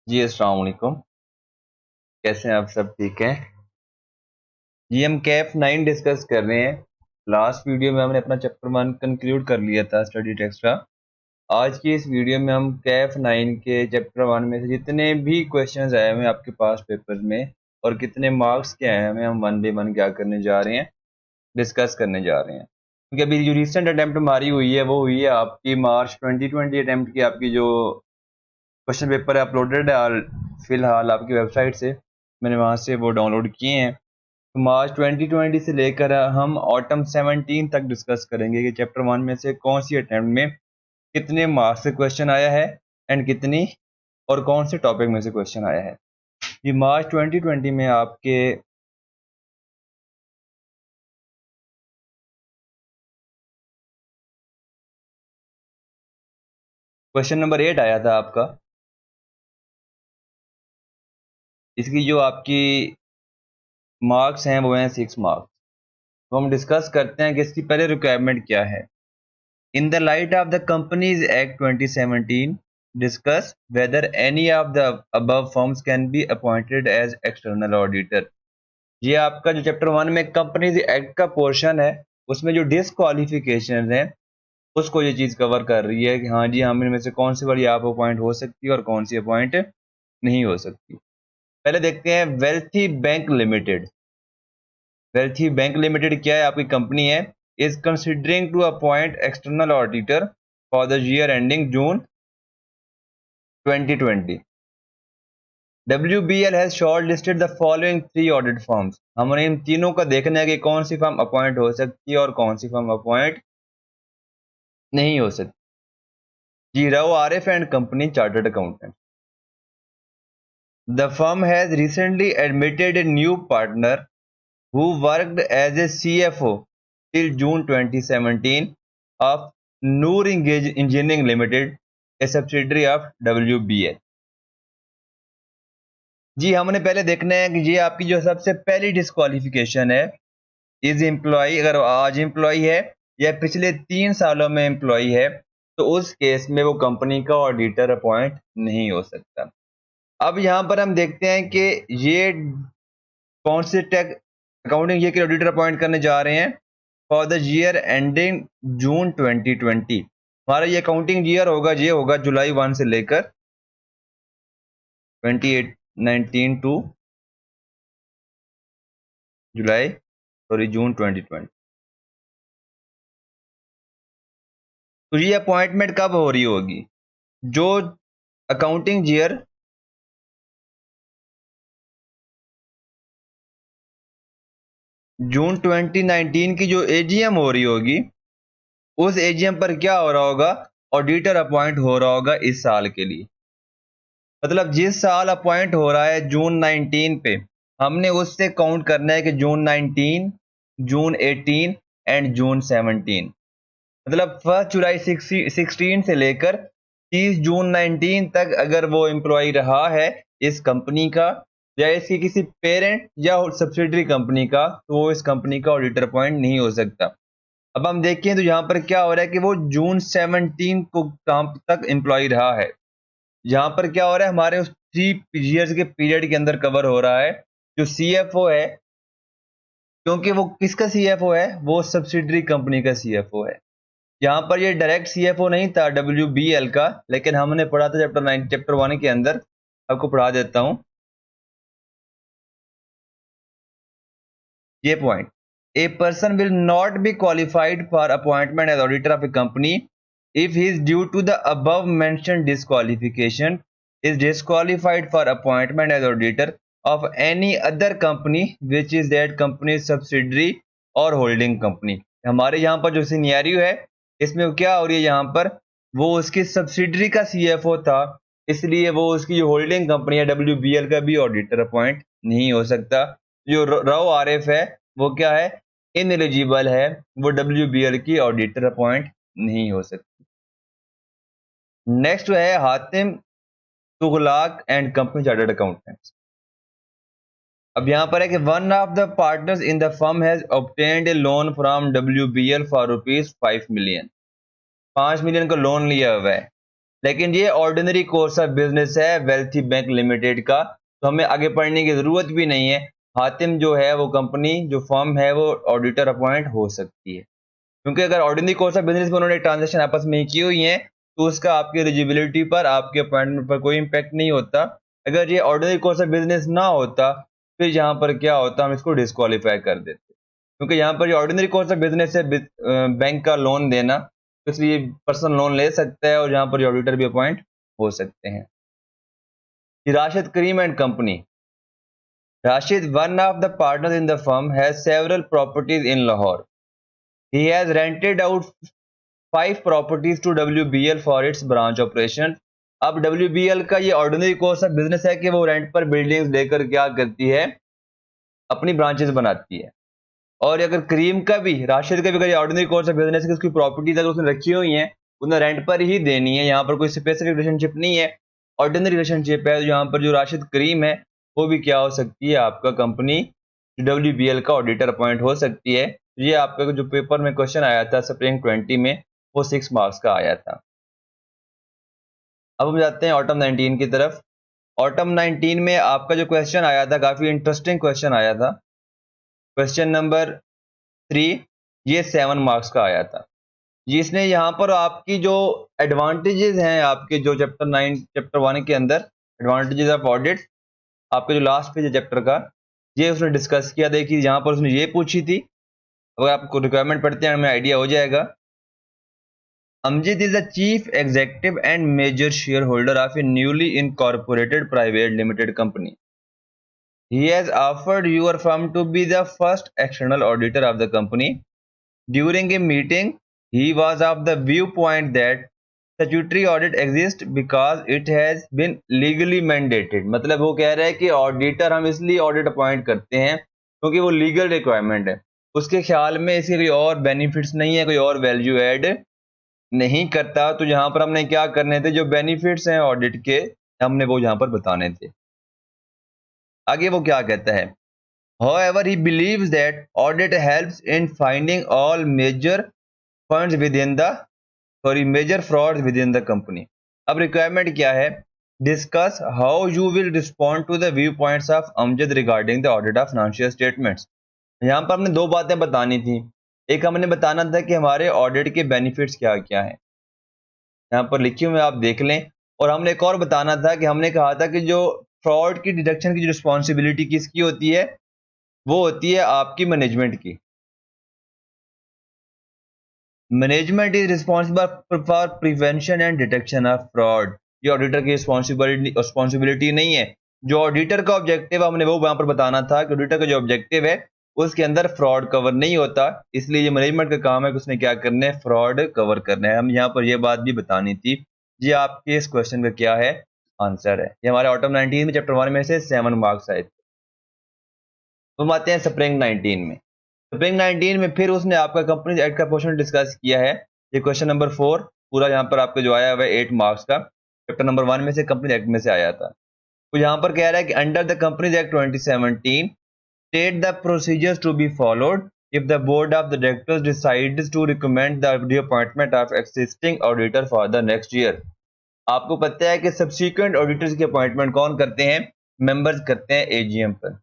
जी अस्सलाम वालेकुम। कैसे हैं आप? सब ठीक हैं? जी हम कैफ 9 डिस्कस कर रहे हैं। लास्ट वीडियो में हमने अपना चैप्टर 1 कंक्लूड कर लिया था, स्टडी टेक्स्ट का। आज की इस वीडियो में हम कैफ 9 के चैप्टर 1 में से जितने भी क्वेश्चंस आए हुए हैं आपके पास पेपर में और कितने मार्क्स के आए हुए हैं, हम वन बाई वन क्या करने जा रहे हैं, डिस्कस करने जा रहे हैं। क्योंकि अभी जो रिसेंट अटैम्प्ट हमारी हुई है वो हुई है आपकी मार्च 2020 अटैम्प्ट की। आपकी जो क्वेश्चन पेपर अपलोडेड है फिलहाल आपकी वेबसाइट से, मैंने वहाँ से वो डाउनलोड किए हैं। तो मार्च 2020 से लेकर हम ऑटम 17 तक डिस्कस करेंगे कि चैप्टर 1 में से कौन सी अटैम्प्ट में कितने मार्क्स से क्वेश्चन आया है एंड कितनी और कौन से टॉपिक में से क्वेश्चन आया है। ये मार्च 2020 में आपके क्वेश्चन नंबर 8 आया था आपका। इसकी जो आपकी मार्क्स हैं वो हैं 6 मार्क्स। तो हम डिस्कस करते हैं कि इसकी पहले रिक्वायरमेंट क्या है। In the light of the Companies Act 2017, discuss whether any of the above firms can be appointed as external auditor। ये आपका जो चैप्टर 1 में कंपनीज एक्ट का पोर्शन है, उसमें जो डिसक्वालिफिकेशन है उसको ये चीज़ कवर कर रही है कि हाँ जी, हम इनमें से कौन सी वाली आप अपॉइंट हो सकती है और कौन सी अपॉइंट नहीं हो सकती। पहले देखते हैं wealthy bank limited. Wealthy bank limited क्या है? आपकी कंपनी है। Is considering to appoint external auditor for the year ending June 2020। WBL has shortlisted the following 3 audit firms। हमने इन तीनों का देखना है कि कौन सी फर्म अपॉइंट हो सकती है और कौन सी फर्म अपॉइंट नहीं हो सकती। G Rao Arif and company chartered accountant. The firm has recently admitted a new partner who worked as a CFO till June 2017 of Noor Engineering Limited, a subsidiary of WBL। जी हमने पहले देखना है कि ये आपकी जो सबसे पहली डिस्क्वालिफिकेशन है, इज एम्प्लॉय, अगर आज एम्प्लॉय है या पिछले 3 सालों में एम्प्लॉय है तो उस केस में वो कंपनी का ऑडिटर अपॉइंट नहीं हो सकता। अब यहाँ पर हम देखते हैं कि ये कौन से टैग अकाउंटिंग ईयर के ऑडिटर अपॉइंट करने जा रहे हैं for the year ending June 2020। हमारा ये अकाउंटिंग ईयर होगा, ये होगा जुलाई 1 से लेकर 2019 टू जून 2020। तो ये अपॉइंटमेंट कब हो रही होगी? जो अकाउंटिंग ईयर जून 2019 की जो एजीएम हो रही होगी, उस एजीएम पर क्या हो रहा होगा? ऑडिटर अपॉइंट हो रहा होगा इस साल के लिए। मतलब जिस साल अपॉइंट हो रहा है जून 19 पे, हमने उससे काउंट करना है कि जून 19, जून 18 एंड जून 17। मतलब 1 जुलाई 16 से लेकर 30 जून 19 तक अगर वो एम्प्लॉय रहा है इस कंपनी का या इसकी किसी पेरेंट या सब्सिडरी कंपनी का, तो वो इस कंपनी का ऑडिटर अपॉइंट नहीं हो सकता। अब हम देखें तो यहाँ पर क्या हो रहा है कि वो जून 17 को काम तक एम्प्लॉय रहा है। यहाँ पर क्या हो रहा है? हमारे उस 3 ईयर्स के पीरियड के अंदर कवर हो रहा है। जो सीएफओ है, क्योंकि वो किसका सीएफओ है? वो सब्सिडरी कंपनी का सीएफओ है। यहाँ पर ये डायरेक्ट सीएफओ नहीं था WBL का, लेकिन हमने पढ़ा था चैप्टर 1 के अंदर। आपको पढ़ा देता हूँ ये point. A person will not be qualified for appointment as auditor of a company if he is due to the above mentioned disqualification is disqualified for appointment as auditor of any other company which is that company's subsidiary or holding company। हमारे यहाँ पर जो scenario है इसमें क्या हो रही है? यहाँ पर वो उसकी सब्सिडरी का सीएफओ था, इसलिए वो उसकी जो होल्डिंग कंपनी है WBL का भी ऑडिटर अपॉइंट नहीं हो सकता। जो राव आरिफ है वो क्या है? इनएलिजिबल है, वो WBL की ऑडिटर अपॉइंट नहीं हो सकती। नेक्स्ट है Hatim Tughlaq and company chartered accountants. अब यहाँ पर है कि one of the partners in the firm has obtained a loan from WBL for rupees 5 million. 5 million का लोन लिया हुआ है। लेकिन ये ऑर्डिनरी कोर्स ऑफ बिजनेस है वेल्थी बैंक लिमिटेड का, तो हमें आगे पढ़ने की ज़रूरत भी नहीं है। हातिम जो है वो कंपनी जो फर्म है वो ऑडिटर अपॉइंट हो सकती है, क्योंकि अगर ऑर्डिनरी कोर्स ऑफ बिजनेस में उन्होंने ट्रांजेक्शन आपस में ही की हुई हैं तो उसका आपकी एलिजिबिलिटी पर, आपके अपॉइंटमेंट पर कोई इम्पैक्ट नहीं होता। अगर ये ऑर्डिनरी कोर्स ऑफ बिजनेस ना होता फिर यहाँ पर क्या होता, हम इसको डिस्क्वालीफाई कर देते, क्योंकि यहाँ पर ये ऑर्डिनरी कोर्स ऑफ बिजनेस है बैंक का लोन देना, तो इसलिए पर्सनल लोन ले सकता है और यहाँ पर ऑडिटर भी अपॉइंट हो सकते हैं। Rashid Karim and company. Rashid, one of the partners in the firm, has several properties in Lahore. He has rented out 5 properties to WBL for its branch operation. अब WBL का ये ऑर्डिनरी कोर्स ऑफ बिजनेस है कि वो rent पर buildings लेकर क्या करती है, अपनी ब्रांचेस बनाती है। और अगर करीम का भी, राशिद का भी अगर ऑर्डिनरी कोर्स ऑफ बिजनेस है कि उसकी प्रॉपर्टीज अगर उसने रखी हुई हैं उन्हें रेंट पर ही देनी है, यहाँ पर कोई स्पेसिफिक रिलेशनशिप नहीं है, ऑर्डिनरी रिलेशनशिप है। यहाँ पर जो राशिद करीम है वो भी क्या हो सकती है, आपका कंपनी WBL का ऑडिटर अपॉइंट हो सकती है। ये आपका जो पेपर में क्वेश्चन आया था स्प्रिंग 20 में वो 6 मार्क्स का आया था। अब हम जाते हैं ऑटम 19 की तरफ। ऑटम 19 में आपका जो क्वेश्चन आया था काफ़ी इंटरेस्टिंग क्वेश्चन आया था। क्वेश्चन नंबर 3 ये 7 मार्क्स का आया था, जिसने यहाँ पर आपकी जो एडवांटेजेस हैं आपके जो चैप्टर 1 के अंदर एडवांटेजेस ऑफ ऑडिट, आपके जो लास्ट पेज है चैप्टर का, ये उसने डिस्कस किया। देखिए यहाँ पर उसने ये पूछी थी, अगर आपको रिक्वायरमेंट पढ़ते हैं हमें आइडिया हो जाएगा। Amjad is the chief executive and major share holder of a newly incorporated private limited company. He has offered your firm to be the first external auditor of the company. During a meeting, he was of the viewpoint that statutory audit exists because it has been legally mandated. मतलब वो कह रहा है कि auditor हम इसलिए audit appoint करते हैं क्योंकि वो लीगल रिक्वायरमेंट है। उसके ख्याल में इसके कोई और बेनिफिट्स नहीं है, कोई और वैल्यू ऐड नहीं करता। तो यहाँ पर हमने क्या करने थे, जो बेनिफिट्स हैं ऑडिट के हमने वो यहाँ पर बताने थे। आगे वो क्या कहता है, however he believes that audit helps in finding all major funds within the major frauds within the company. अब रिक्वायरमेंट क्या है, discuss how you will respond to the viewpoints of Amjad regarding the audit of financial statements. यहाँ पर हमने 2 बातें बतानी थी। एक हमने बताना था कि हमारे ऑडिट के बेनिफिट्स क्या क्या हैं, यहाँ पर लिखी हुई आप देख लें। और हमने एक और बताना था कि हमने कहा था कि जो फ्रॉड की डिटेक्शन की जो रिस्पॉन्सिबिलिटी किसकी होती है, वो होती है आपकी मैनेजमेंट की। Management is responsible for prevention and detection of fraud. ये ऑडिटर की रिस्पॉन्सिबिलिटी नहीं है। जो ऑडिटर का ऑब्जेक्टिव हमने वो यहाँ पर बताना था कि ऑडिटर का जो ऑब्जेक्टिव है उसके अंदर फ्रॉड कवर नहीं होता, इसलिए ये मैनेजमेंट का काम है कि उसने क्या करना है, फ्रॉड कवर करना है। हम यहाँ पर ये बात भी बतानी थी। ये आपके इस क्वेश्चन का क्या है, आंसर है। ये हमारे ऑटम 19 में चैप्टर 1 में से 7 मार्क्स आए थे। हम आते हैं स्प्रिंग 19 में। स्प्रिंग 19 में फिर उसने आपका कंपनी एक्ट का पोर्शन डिस्कस किया है। ये क्वेश्चन नंबर 4 पूरा यहाँ पर आपका जो आया हुआ है 8 मार्क्स का, चैप्टर नंबर 1 में से कंपनी एक्ट में से आया था। तो यहाँ पर कह रहा है कि under the companies act 2017 state the procedures to be followed if the board of the directors decides to recommend the reappointment of existing auditor for the next year. आपको पता है कि सब्सिक्वेंट ऑडिटर्स की अपॉइंटमेंट कौन करते हैं, members करते हैं एजीएम पर।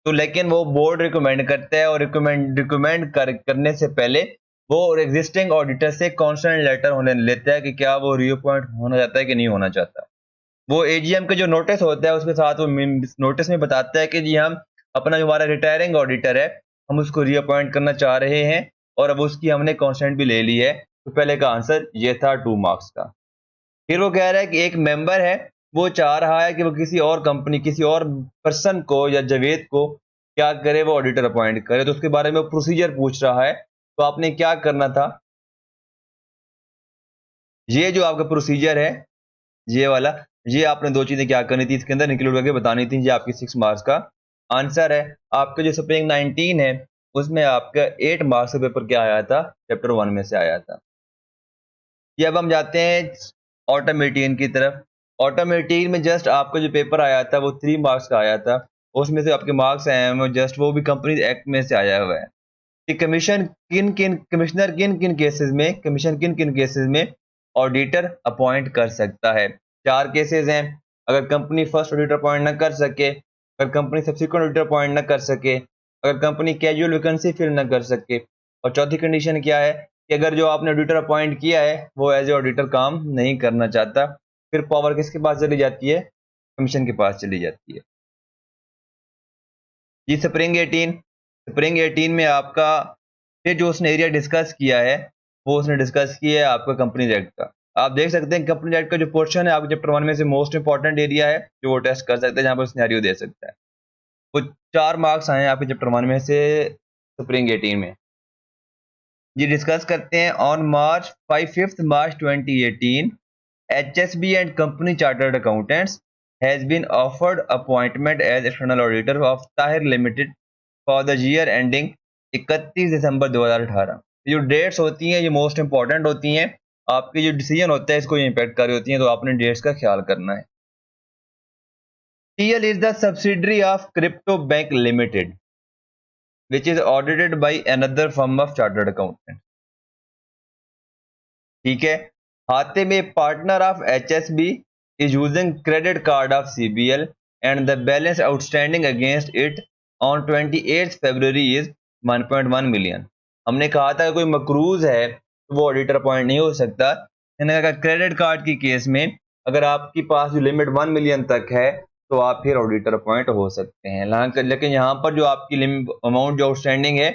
तो लेकिन वो बोर्ड रिकमेंड करता है और रिकमेंड करने से पहले वो एग्जिस्टिंग ऑडिटर से कॉन्सेंट लेटर होने लेता है कि क्या वो रीअपॉइंट होना चाहता है कि नहीं होना चाहता। वो एजीएम का जो नोटिस होता है उसके साथ वो नोटिस में बताता है कि जी हम अपना जो हमारा रिटायरिंग ऑडिटर है हम उसको रीअपॉइंट करना चाह रहे हैं और अब उसकी हमने कॉन्सेंट भी ले ली है। तो पहले का आंसर ये था 2 मार्क्स का। फिर वो कह रहा है कि एक मेंबर है वो चाह रहा है कि वो किसी और कंपनी किसी और पर्सन को या जावेद को क्या करे, वो ऑडिटर अपॉइंट करे। तो उसके बारे में वो प्रोसीजर पूछ रहा है। तो आपने क्या करना था, ये जो आपका प्रोसीजर है ये वाला, ये आपने 2 चीजें क्या करनी थी इसके अंदर इंक्लूड करके बतानी थी। ये आपकी 6 मार्क्स का आंसर है। आपका जो स्प्रिंग 19 है उसमें आपका 8 मार्क्स का पेपर क्या आया था, चैप्टर 1 में से आया था। ये अब हम जाते हैं ऑटम 18 की तरफ। ऑटम 18 में जस्ट आपका जो पेपर आया था वो 3 मार्क्स का आया था। उसमें से आपके मार्क्स आए हैं जस्ट वो भी कंपनी एक्ट में से आया हुआ है कि कमीशन किन किन केसेस में ऑडिटर अपॉइंट कर सकता है। 4 केसेस हैं, अगर कंपनी फर्स्ट ऑडिटर अपॉइंट ना कर सके, अगर कंपनी सब्सिक्वेंट ऑडिटर अपॉइंट ना कर सके, अगर कंपनी कैजुअल वैकेंसी फिल ना कर सके, और चौथी कंडीशन क्या है कि अगर जो आपने ऑडिटर अपॉइंट किया है वो एज ए ऑडिटर काम नहीं करना चाहता, फिर पावर किसके पास चली जाती है? कमीशन के पास चली जाती है। जी स्प्रिंग 18 में आपका ये जो उसने एरिया डिस्कस किया है वो उसने डिस्कस किया है आपका कंपनी एक्ट का। आप देख सकते हैं कंपनी एक्ट का जो पोर्शन है आपके चैप्टर 1 में से मोस्ट इंपॉर्टेंट एरिया है जो वो टेस्ट कर सकते हैं, जहां पर सिनेरियो दे सकता है। वो 4 मार्क्स आए हैं आपके चैप्टर 1 में से स्प्रिंग 18 में। जी डिस्कस करते हैं। On March 5 March 2018 HSB and Company Chartered Accountants has been offered appointment as external auditor of Tahir Limited for the year ending 31 दिसंबर 2018। जो डेट्स होती हैं ये मोस्ट इंपॉर्टेंट होती हैं, आपके जो डिसीजन होता है इसको इम्पैक्ट कर रही होती हैं, तो आपने डेट्स का ख्याल करना है। TL is the subsidiary of Crypto Bank Limited which is audited by another firm of chartered accountant। ठीक है। Hatim a partner of HSB is using credit card of CBL and the balance outstanding against it on 28 February is 1.1 million। हमने कहा था कोई मकरूज है तो वो auditor appoint नहीं हो सकता। मैंने कहा क्रेडिट कार्ड की केस में अगर आपके पास जो लिमिट 1 मिलियन तक है तो आप फिर ऑडिटर अपॉइंट हो सकते हैं। लेकिन यहाँ पर जो आपकी लिमिट अमाउंट जो आउटस्टैंडिंग है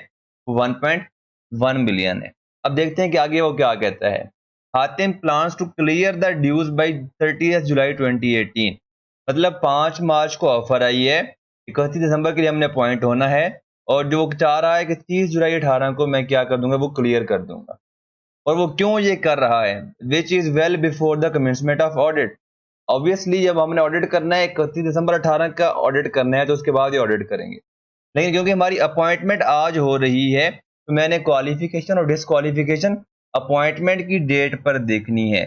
वो 1.1 मिलियन है। अब देखते हैं कि आगे वो क्या कहता है। Hatim plans to clear the dues by 30 July 2018। मतलब 5 मार्च को ऑफर आई है, 31 दिसंबर के लिए हमने अपॉइंट होना है, और जो चाह रहा है कि 30 जुलाई 18 को मैं क्या कर दूंगा, वो क्लियर कर दूंगा। और वो क्यों ये कर रहा है? Which is well before the commencement of audit. Obviously जब हमने ऑडिट करना है 31 दिसंबर 18 का ऑडिट करना है तो उसके बाद ही ऑडिट करेंगे, लेकिन क्योंकि हमारी अपॉइंटमेंट आज हो रही है तो मैंने क्वालिफिकेशन और डिसक्वालिफिकेशन अपॉइंटमेंट की डेट पर देखनी है।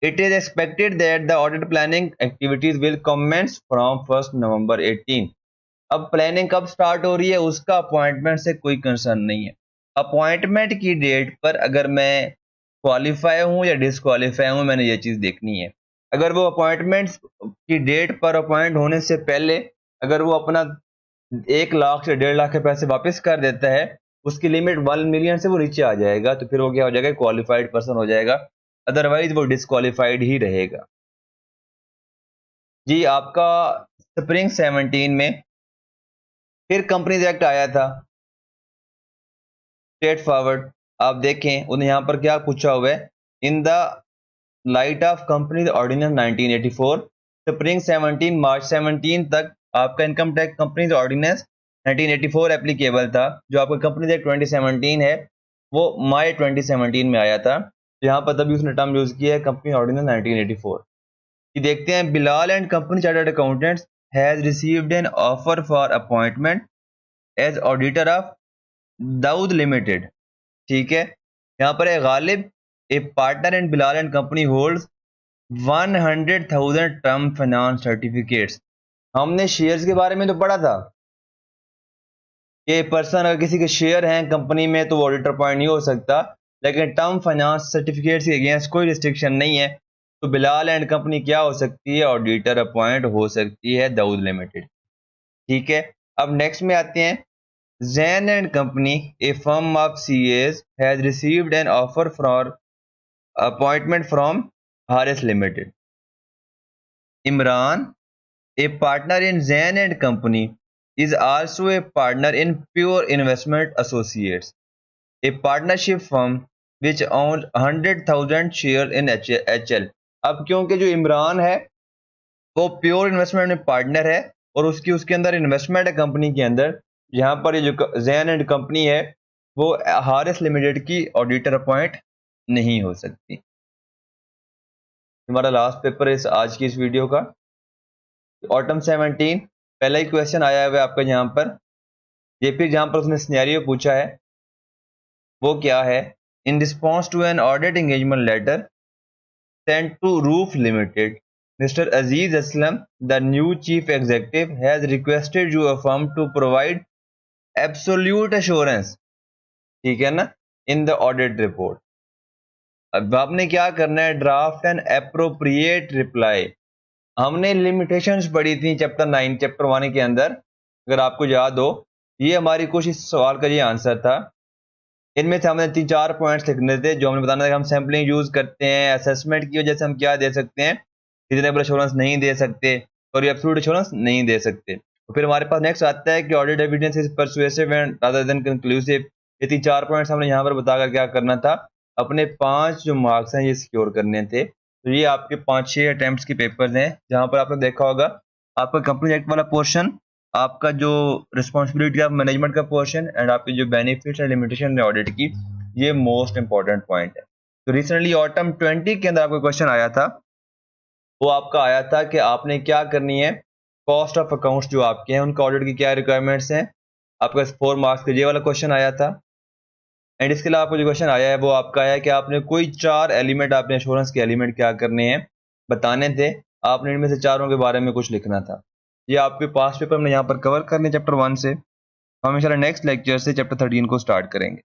It is expected that the audit planning activities will commence from 1 November 18। अब प्लानिंग कब स्टार्ट हो रही है उसका अपॉइंटमेंट से कोई कंसर्न नहीं है। अपॉइंटमेंट की डेट पर अगर मैं क्वालिफाई हूं या डिसक्वालीफाई हूं, मैंने ये चीज देखनी है। अगर वो अपॉइंटमेंट की डेट पर अपॉइंट होने से पहले अगर वो अपना 1 लाख से 1.5 लाख के पैसे वापस कर देता है, उसकी लिमिट 1 मिलियन से वो नीचे आ जाएगा, तो फिर वो क्या हो जाएगा? क्वालिफाइड पर्सन हो जाएगा, अदरवाइज वो डिसक्वालिफाइड ही रहेगा। जी आपका स्प्रिंग 17 में फिर कंपनीज एक्ट आया था, स्ट्रेट फॉरवर्ड। आप देखें उन्हें यहाँ पर क्या पूछा हुआ है, in the light of companies ordinance 1984। स्प्रिंग 17 मार्च 17 तक आपका income tax companies ordinance 1984 applicable था। जो आपका कंपनीज एक्ट 2017 है वो मई 2017 में आया था, तो यहाँ पर तभी उसने टर्म यूज किया है कंपनी ऑर्डिनेंस 1984। ये देखते हैं, Bilal and company chartered accountants has received an offer for appointment as auditor of Dawood limited. ठीक है। यहाँ पर है Ghalib a partner and Bilal and company holds 100,000 term finance certificates. हमने शेयर्स के बारे में तो पढ़ा था कि पर्सन अगर किसी के शेयर हैं कंपनी में तो वो ऑडिटर अपॉइंट नहीं हो सकता, लेकिन टर्म फाइनेंस सर्टिफिकेट्स के अगेंस्ट कोई रिस्ट्रिक्शन नहीं है, तो बिलाल एंड कंपनी क्या हो सकती है? ऑडिटर अपॉइंट हो सकती है दाऊद लिमिटेड। ठीक है। अब नेक्स्ट में आते हैं। Zen and Company, a firm of CAs, has received an offer for appointment from Harris Limited. Imran, a partner in Zen and Company, is also a partner in Pure Investment Associates, a partnership firm which owns 100,000 shares in HL। अब क्योंकि जो इमरान है वो pure investment में partner है और उसके अंदर इन्वेस्टमेंट है कंपनी के अंदर, यहाँ पर ये जो जैन एंड कंपनी है वो हारिस लिमिटेड की ऑडिटर अपॉइंट नहीं हो सकती। हमारा लास्ट पेपर है आज की इस वीडियो का, ऑटम 17। पहला ही क्वेश्चन आया हुआ है आपका यहाँ पर, ये फिर जहाँ पर उसने सिनेरियो पूछा है वो क्या है। In response to an audit engagement letter sent to roof limited, Mr. Aziz Aslam, the new chief executive, has requested you affirm to provide absolute assurance, ठीक है ना, in the audit report। अब आपने क्या करना है, ड्राफ्ट एन एप्रोप्रिएट रिप्लाई। हमने limitations पढ़ी थी चैप्टर 1 के अंदर, अगर आपको याद हो। ये हमारी कुछ इस सवाल का ये आंसर था। इनमें से हमने 3-4 पॉइंट्स लिखने थे जो हमने बताना था कि हम सैम्पलिंग यूज करते हैं, असेसमेंट की वजह से हम क्या दे सकते हैं, रीजनेबल एश्योरेंस नहीं दे सकते और एब्सोल्यूट एश्योरेंस नहीं दे सकते। तो फिर हमारे पास नेक्स्ट आता है कि audit evidence is persuasive and rather than conclusive. ये 3-4 पॉइंट्स हमने यहाँ पर बताकर क्या करना था, अपने 5 जो मार्क्स हैं ये सिक्योर करने थे। तो ये आपके 5-6 अटेम्प्ट्स के पेपर्स हैं जहाँ पर आपने देखा होगा आपका कंपनी एक्ट वाला पोर्शन, आपका जो रिस्पॉन्सिबिलिटी ऑफ मैनेजमेंट का पोर्शन एंड आपके जो बेनिफिट्स एंड लिमिटेशन है ऑडिट की, ये मोस्ट इंपॉर्टेंट पॉइंट है। तो रिसेंटली ऑटम 20 के अंदर आपको क्वेश्चन आया था, वो आपका आया था कि आपने क्या करनी है, कॉस्ट ऑफ अकाउंट्स जो आपके हैं उनका ऑडिट की क्या रिक्वायरमेंट्स हैं। आपका 4 मार्क्स का ये वाला क्वेश्चन आया था। एंड इसके अलावा आपको जो क्वेश्चन आया है वो आपका आया है कि आपने कोई 4 एलिमेंट, आपने एश्योरेंस के एलिमेंट क्या करने हैं बताने थे, आपने इनमें से चारों के बारे में कुछ लिखना था। ये आपके पास पेपर में यहाँ पर कवर करने चैप्टर 1 से। हम इंशाल्लाह नेक्स्ट लेक्चर से चैप्टर 13 को स्टार्ट करेंगे।